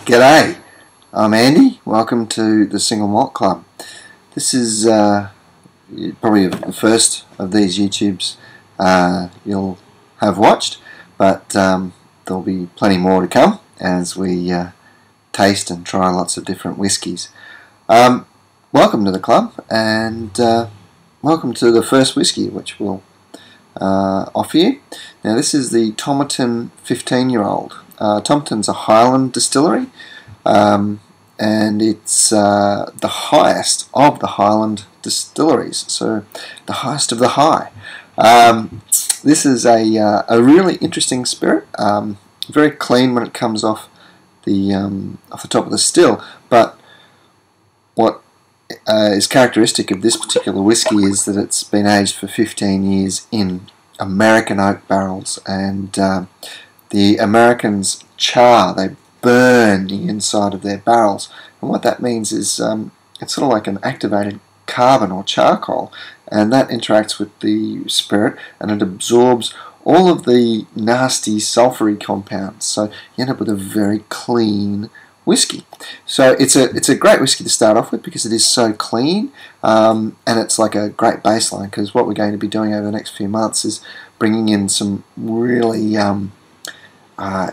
G'day, I'm Andy. Welcome to the Single Malt Club. This is probably the first of these YouTubes you'll have watched, but there'll be plenty more to come as we taste and try lots of different whiskies. Welcome to the club, and welcome to the first whisky which we'll offer you. Now this is the Tomatin 15-year-old. Tomatin's a Highland distillery, and it's the highest of the Highland distilleries, so the highest of the high. This is a really interesting spirit, very clean when it comes off the top of the still, but what is characteristic of this particular whisky is that it's been aged for 15 years in American oak barrels, and the Americans they burn the inside of their barrels, and what that means is it's sort of like an activated carbon or charcoal, and that interacts with the spirit and it absorbs all of the nasty sulfury compounds, so you end up with a very clean whisky. So it's a great whisky to start off with because it is so clean, and it's like a great baseline, because what we're going to be doing over the next few months is bringing in some really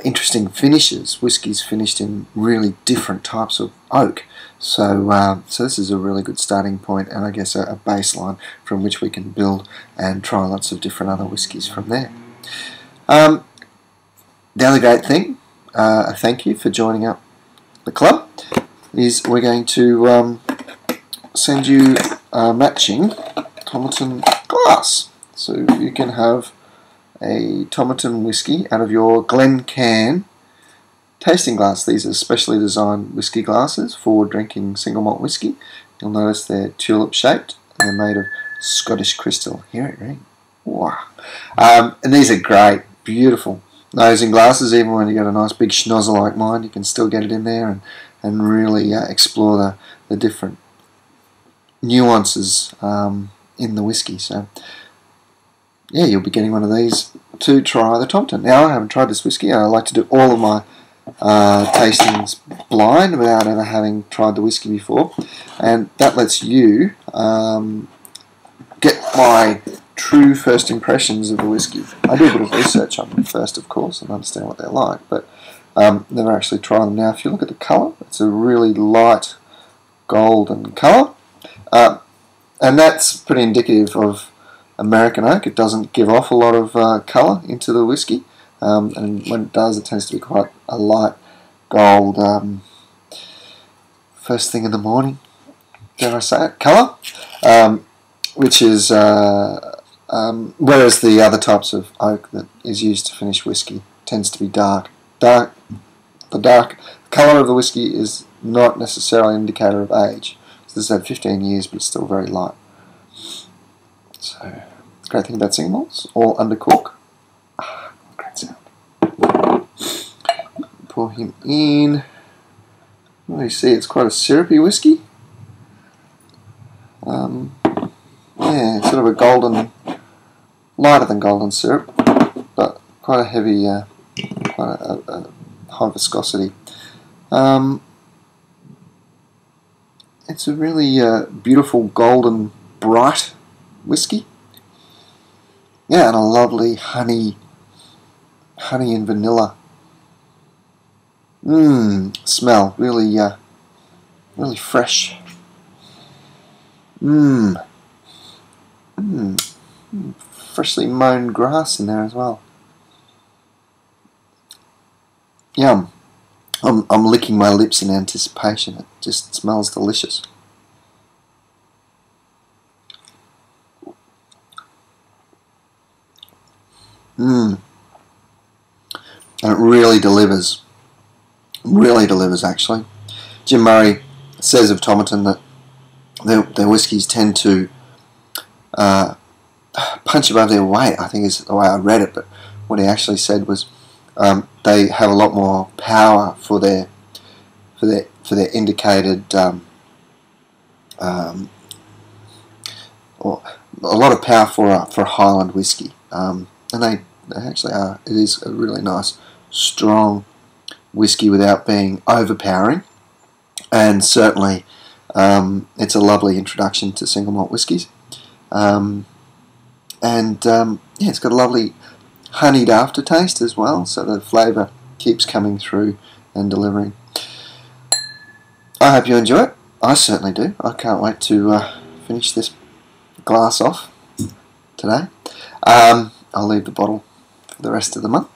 interesting finishes, whiskies finished in really different types of oak. So this is a really good starting point, and I guess a baseline from which we can build and try lots of different other whiskies from there. The other great thing, thank you for joining up the club, is we're going to send you a matching Tomatin glass, so you can have a Tomatin whisky out of your Glencairn tasting glass. These are specially designed whisky glasses for drinking single malt whisky. You'll notice they're tulip shaped and they're made of Scottish crystal. Hear it ring. Wow. And these are great, beautiful nosing glasses. Even when you got a nice big schnozzle like mine, you can still get it in there and really explore the different nuances in the whisky. So yeah, you'll be getting one of these to try the Tomatin. Now, I haven't tried this whisky. I like to do all of my tastings blind without ever having tried the whisky before, and that lets you get my true first impressions of the whisky. I do a bit of research on them first, of course, and understand what they're like, but never actually try them. Now, if you look at the colour, it's a really light golden colour, and that's pretty indicative of American oak. It doesn't give off a lot of colour into the whisky, and when it does, it tends to be quite a light gold, first thing in the morning, dare I say it, colour, which is whereas the other types of oak that is used to finish whisky tends to be dark. The dark colour of the whisky is not necessarily an indicator of age. So this had 15 years, but it's still very light. So, the great thing about single malts, all under cork. Great sound. Pour him in. Well, you see, it's quite a syrupy whisky. Yeah, sort of a golden, lighter than golden syrup, but quite a heavy, quite a high viscosity. It's a really beautiful, golden, bright whisky. Yeah, and a lovely honey and vanilla smell. Really, really fresh. Freshly mown grass in there as well. Yum. I'm licking my lips in anticipation. It just smells delicious. And it really delivers. Really delivers, actually. Jim Murray says of Tomatin that their whiskies tend to punch above their weight, I think is the way I read it, but what he actually said was they have a lot more power for their indicated or a lot of power for a Highland whiskey, and they actually are. It is a really nice, strong, whiskey without being overpowering, and certainly it's a lovely introduction to single malt whiskies. Yeah, it's got a lovely honeyed aftertaste as well, so the flavour keeps coming through and delivering. I hope you enjoy it. I certainly do. I can't wait to finish this glass off today. I'll leave the bottle for the rest of the month,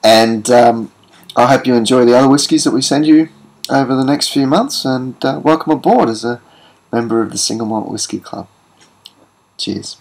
and I hope you enjoy the other whiskies that we send you over the next few months, and welcome aboard as a member of the Single Malt Whisky Club. Cheers.